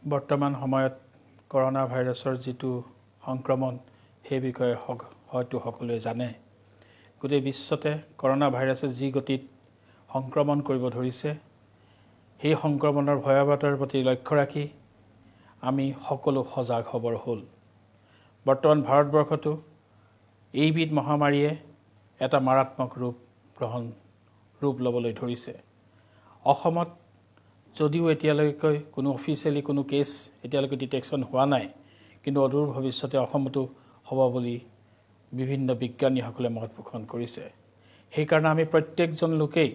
বৰ্তমান সময়ত কৰোনা ভাইৰাছৰ যিটো সংক্ৰমণ সেই বিষয়ে হয়তো সকলোৱে জানে। গোটেই বিশ্বতে কৰোনা ভাইৰাছে যি গতিত সংক্ৰমণ কৰিব ধৰিছে, সেই সংক্ৰমণৰ ভয়াৱহতাৰ প্ৰতি লক্ষ্য ৰাখি আমি সকলো সজাগ হ'বৰ হ'ল। বৰ্তমান ভাৰতবৰ্ষতো এইবিধ মহামাৰীয়ে এটা মাৰাত্মক ৰূপ ল'বলৈ ধৰিছে। অসমত যদিও এতিয়ালৈকে কোনো অফিচিয়েলি কোনো কেছ এতিয়ালৈকে ডিটেকশ্যন হোৱা নাই, কিন্তু অদূৰ ভৱিষ্যতে অসমতো হ'ব বুলি বিভিন্ন বিজ্ঞানীসকলে মত পোষণ কৰিছে। সেইকাৰণে আমি প্ৰত্যেকজন লোকেই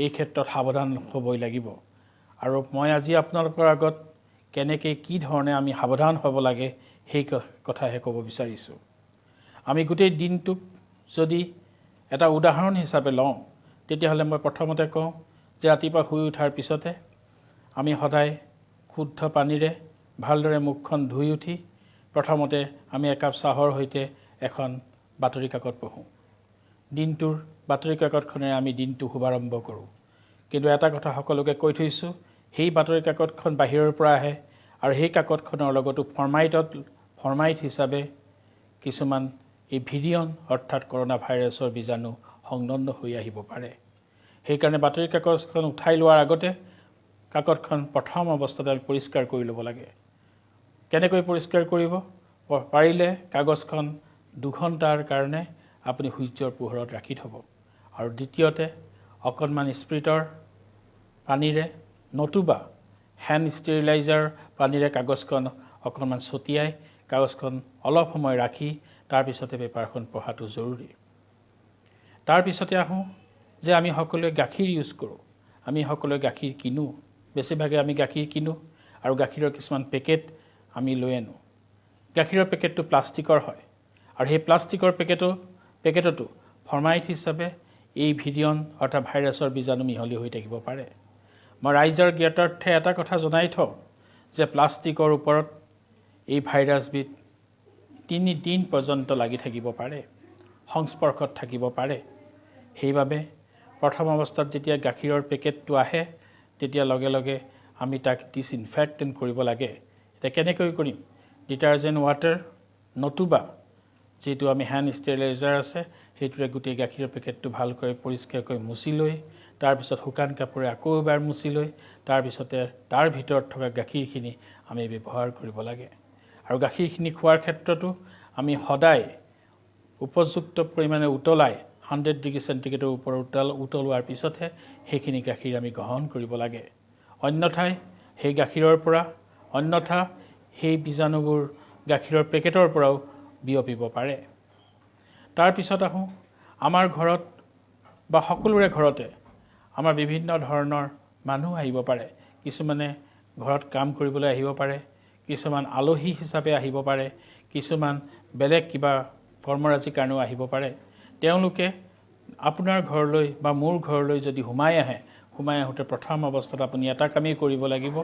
এই ক্ষেত্ৰত সাৱধান হ'বই লাগিব। আৰু মই আজি আপোনালোকৰ আগত কেনেকৈ কি ধৰণে আমি সাৱধান হ'ব লাগে সেই কথাহে ক'ব বিচাৰিছোঁ। আমি গোটেই দিনটোক যদি এটা উদাহৰণ হিচাপে লওঁ, তেতিয়াহ'লে মই প্ৰথমতে কওঁ যে ৰাতিপুৱা শুই উঠাৰ পিছতে আমি সদায় শুদ্ধ পানীৰে ভালদৰে মুখখন ধুই উঠি প্ৰথমতে আমি একাপ চাহৰ সৈতে এখন বাতৰি কাকত পঢ়োঁ। দিনটোৰ বাতৰি কাকতখনেৰে আমি দিনটো শুভাৰম্ভ কৰোঁ। কিন্তু এটা কথা সকলোকে কৈ থৈছোঁ, সেই বাতৰি কাকতখন বাহিৰৰ পৰা আহে আৰু সেই কাকতখনৰ লগতো ফৰ্মাইট হিচাপে কিছুমান এই ভিৰিয়ন অৰ্থাৎ কৰোনা ভাইৰাছৰ বীজাণু সংলগ্ন হৈ আহিব পাৰে। সেইকাৰণে বাতৰি কাকতখন উঠাই লোৱাৰ আগতে কাকতখন প্ৰথম অৱস্থাতে আমি পৰিষ্কাৰ কৰি ল'ব লাগে। কেনেকৈ পৰিষ্কাৰ কৰিব? পাৰিলে কাগজখন 2 ঘণ্টাৰ কাৰণে আপুনি সূৰ্যৰ পোহৰত ৰাখি থ'ব। আৰু দ্বিতীয়তে অকণমান স্পিৰিটৰ পানীৰে নতুবা হেণ্ড ষ্টেৰিলাইজাৰ পানীৰে কাগজখন অকণমান ছটিয়াই কাগজখন অলপ সময় ৰাখি তাৰপিছতে পেপাৰখন পঢ়াটো জৰুৰী। তাৰপিছতে আহোঁ যে আমি সকলোৱে গাখীৰ ইউজ কৰোঁ। আমি সকলোৱে গাখীৰ কিনো, বেছিভাগে আমি গাখীৰ কিনো আৰু গাখীৰৰ কিছুমান পেকেট আমি লৈ আনোঁ। গাখীৰৰ পেকেটটো প্লাষ্টিকৰ হয় আৰু সেই প্লাষ্টিকৰ পেকেটতো ফৰ্মাইট হিচাপে এই ভিৰিয়ন অৰ্থাৎ ভাইৰাছৰ বীজাণু মিহলি হৈ থাকিব পাৰে। মই ৰাইজৰ জ্ঞাতাৰ্থে এটা কথা জনাই থওঁ যে প্লাষ্টিকৰ ওপৰত এই ভাইৰাছবিধ 3 দিন পৰ্যন্ত লাগি থাকিব পাৰে, সংস্পৰ্শত থাকিব পাৰে। সেইবাবে প্ৰথম অৱস্থাত যেতিয়া গাখীৰৰ পেকেটটো আহে তেতিয়া লগে লগে আমি তাক ডিছইনফেক্টেণ্ট কৰিব লাগে। এতিয়া কেনেকৈ কৰিম? ডিটাৰজেণ্ট ৱাটাৰ নতুবা যিটো আমি হেণ্ড ষ্টেৰিলাইজাৰ আছে সেইটোৰে গোটেই গাখীৰৰ পেকেটটো ভালকৈ পৰিষ্কাৰকৈ মুচি লৈ তাৰপিছত শুকান কাপোৰে আকৌ এবাৰ মুচি লৈ তাৰপিছতে তাৰ ভিতৰত থকা গাখীৰখিনি আমি ব্যৱহাৰ কৰিব লাগে। আৰু গাখীৰখিনি খোৱাৰ ক্ষেত্ৰতো আমি সদায় উপযুক্ত পৰিমাণে উতলাই 100 ডিগ্ৰী চেণ্টিগ্ৰেডৰ ওপৰত উতলোৱাৰ পিছতহে সেইখিনি গাখীৰ আমি গ্ৰহণ কৰিব লাগে। অন্যথা সেই বীজাণুবোৰ গাখীৰৰ পেকেটৰ পৰাও বিয়পিব পাৰে। তাৰপিছত আহোঁ আমাৰ ঘৰত বা সকলোৰে ঘৰতে আমাৰ বিভিন্ন ধৰণৰ মানুহ আহিব পাৰে। কিছুমানে ঘৰত কাম কৰিবলৈ আহিব পাৰে, কিছুমান আলহী হিচাপে আহিব পাৰে, কিছুমান বেলেগ কিবা কৰ্মৰাজিৰ কাৰণেও আহিব পাৰে। তেওঁলোকে আপোনাৰ ঘৰলৈ বা মোৰ ঘৰলৈ যদি সোমাই আহোঁতে প্ৰথম অৱস্থাত আপুনি এটা কামেই কৰিব লাগিব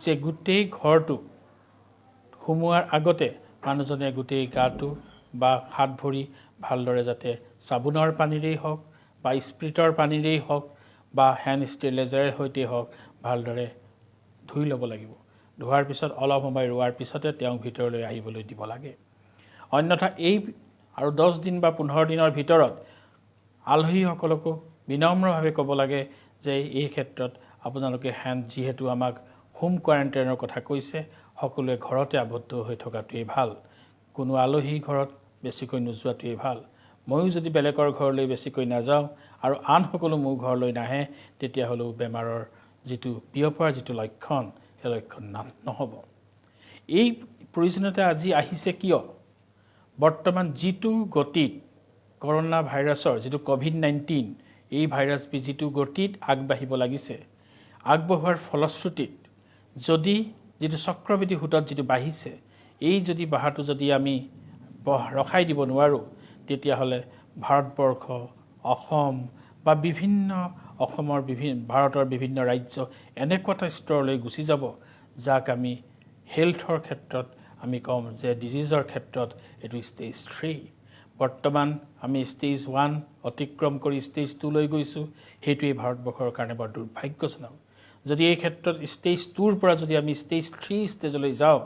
যে গোটেই ঘৰটো সোমোৱাৰ আগতে মানুহজনে গোটেই গাটো বা হাত ভৰি ভালদৰে যাতে চাবোনৰ পানীৰেই হওক বা স্পিৰিটৰ পানীৰেই হওক বা হেণ্ড ষ্টেৰিলাইজাৰৰ সৈতে হওক ভালদৰে ধুই ল'ব লাগিব। ধোৱাৰ পিছত অলপ সময় ৰোৱাৰ পিছতে তেওঁক ভিতৰলৈ আহিবলৈ দিব লাগে। অন্যথা আৰু 10 দিন বা 15 দিনৰ ভিতৰত আলহীসকলকো বিনম্ৰভাৱে ক'ব লাগে যে এই ক্ষেত্ৰত আপোনালোকে যিহেতু আমাক হোম কোৱাৰেণ্টাইনৰ কথা কৈছে, সকলোৱে ঘৰতে আবদ্ধ হৈ থকাটোৱেই ভাল। কোনো আলহী ঘৰত বেছিকৈ নোযোৱাটোৱেই ভাল। ময়ো যদি বেলেগৰ ঘৰলৈ বেছিকৈ নাযাওঁ আৰু আন সকলো মোৰ ঘৰলৈ নাহে, তেতিয়াহ'লেও বেমাৰৰ বিয়পাৰ যিটো লক্ষণ সেই লক্ষণ নহ'ব। এই প্ৰয়োজনীয়তা আজি আহিছে কিয়? বৰ্তমান যিটো গতিত কৰোনা ভাইৰাছৰ যিটো COVID-19 এই ভাইৰাছবিধ যিটো গতিত আগবাঢ়িব লাগিছে, আগবঢ়োৱাৰ ফলশ্ৰুতিত যিটো চক্ৰবৃদ্ধি সূতত যিটো বাঢ়িছে, এই বাঢ়াটো যদি আমি ৰখাই দিব নোৱাৰোঁ, তেতিয়াহ'লে ভাৰতবৰ্ষ, অসম বা ভাৰতৰ বিভিন্ন ৰাজ্য এনেকুৱা এটা স্তৰলৈ গুচি যাব যাক আমি হেল্থৰ ক্ষেত্ৰত আমি কম যে ডিজিজৰ ক্ষেত্ৰত এইটো ষ্টেজ 3। বৰ্তমান আমি ষ্টেজ 1 অতিক্ৰম কৰি ষ্টেজ 2লৈ গৈছোঁ। সেইটোৱেই ভাৰতবৰ্ষৰ কাৰণে বৰ দুৰ্ভাগ্যজনক। যদি এই ক্ষেত্ৰত ষ্টেজ 2ৰ পৰা যদি আমি ষ্টেজ 3 ষ্টেজলৈ যাওঁ,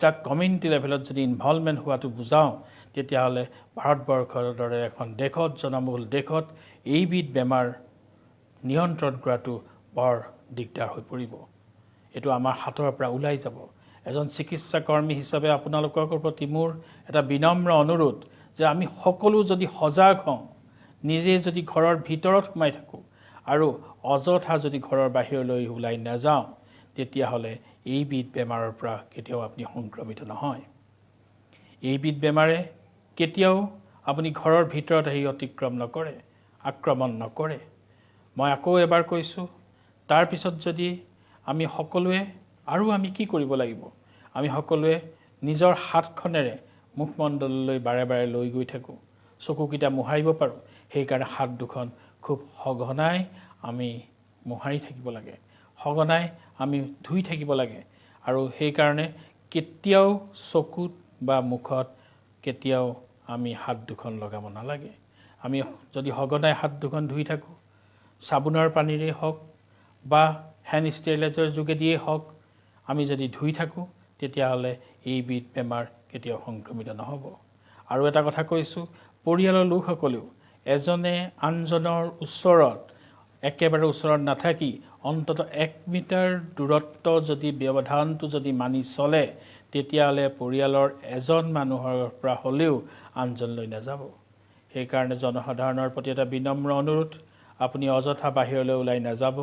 যাক কমিউনিটি লেভেলত যদি ইনভলভমেণ্ট হোৱাটো বুজাওঁ, তেতিয়াহ'লে ভাৰতবৰ্ষৰ দৰে এখন দেশত, জনবহুল দেশত এইবিধ বেমাৰ নিয়ন্ত্ৰণ কৰাটো বৰ দিগদাৰ হৈ পৰিব। এইটো আমাৰ হাতৰ পৰা ওলাই যাব। এজন চিকিৎসা কৰ্মী হিচাপে আপোনালোকৰ প্ৰতি মোৰ এটা বিনম্ৰ অনুৰোধ যে আমি সকলো যদি সজাগ হওঁ, নিজে যদি ঘৰৰ ভিতৰত সোমাই থাকোঁ আৰু অযথা যদি ঘৰৰ বাহিৰলৈ ওলাই নাযাওঁ, তেতিয়াহ'লে এইবিধ বেমাৰৰ পৰা কেতিয়াও আপুনি সংক্ৰমিত নহয়। এইবিধ বেমাৰে কেতিয়াও আপুনি ঘৰৰ ভিতৰত আহি অতিক্ৰম নকৰে, আক্ৰমণ নকৰে। মই আকৌ এবাৰ কৈছোঁ, তাৰপিছত যদি আমি সকলোৱে আৰু আমি কি কৰিব লাগিব? আমি সকলোৱে নিজৰ হাতখনেৰে মুখমণ্ডললৈ বাৰে বাৰে লৈ গৈ থাকোঁ, চকুকেইটা মোহাৰিব পাৰোঁ। সেইকাৰণে হাত দুখন খুব সঘনাই আমি মোহাৰি থাকিব লাগে, সঘনাই আমি ধুই থাকিব লাগে। আৰু সেইকাৰণে কেতিয়াও চকুত বা মুখত কেতিয়াও আমি হাত দুখন লগাব নালাগে। আমি যদি সঘনাই হাত দুখন ধুই থাকোঁ, চাবোনৰ পানীৰে হওক বা হেণ্ড ষ্টেৰিলাইজাৰৰ যোগেদিয়েই হওক, আমি যদি ধুই থাকোঁ, তেতিয়াহ'লে এইবিধ বেমাৰ কেতিয়াও সংক্ৰমিত নহ'ব। আৰু এটা কথা কৈছোঁ, পৰিয়ালৰ লোকসকলেও এজনে আনজনৰ ওচৰত একেবাৰে ওচৰত নাথাকি অন্তত 1 মিটাৰ দূৰত্ব যদি ব্যৱধানটো যদি মানি চলে, তেতিয়াহ'লে পৰিয়ালৰ এজন মানুহৰ পৰা হ'লেও আনজনলৈ নাযাব। সেইকাৰণে জনসাধাৰণৰ প্ৰতি এটা বিনম্ৰ অনুৰোধ, আপুনি অযথা বাহিৰলৈ ওলাই নাযাব।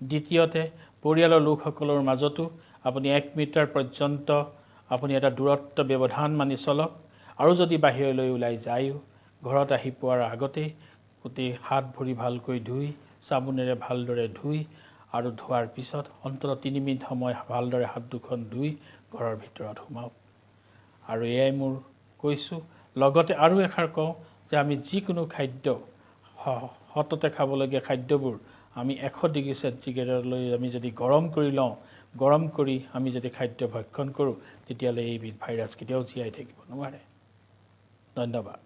দ্বিতীয়তে, পৰিয়ালৰ লোকসকলৰ মাজতো আপুনি 1 মিটাৰ পৰ্যন্ত আপুনি এটা দূৰত্ব ব্যৱধান মানি চলক। আৰু যদি বাহিৰলৈ ওলাই যায়ও, ঘৰত আহি পোৱাৰ আগতেই গোটেই হাত ভৰি ভালকৈ ধুই, চাবোনেৰে ভালদৰে ধুই আৰু ধোৱাৰ পিছত অন্ততঃ 3 মিনিট সময় ভালদৰে হাত দুখন ধুই ঘৰৰ ভিতৰত সোমাওক। আৰু এয়াই মোৰ কৈছোঁ। লগতে আৰু এষাৰ কওঁ যে আমি যিকোনো খাদ্য, সততে খাবলগীয়া খাদ্যবোৰ আমি 100 ডিগ্ৰী চেণ্টিগ্ৰেডলৈ আমি যদি গৰম কৰি লওঁ, গৰম কৰি আমি যদি খাদ্য ভক্ষণ কৰোঁ, তেতিয়াহ'লে এইবিধ ভাইৰাছ কেতিয়াও জীয়াই থাকিব নোৱাৰে। ধন্যবাদ।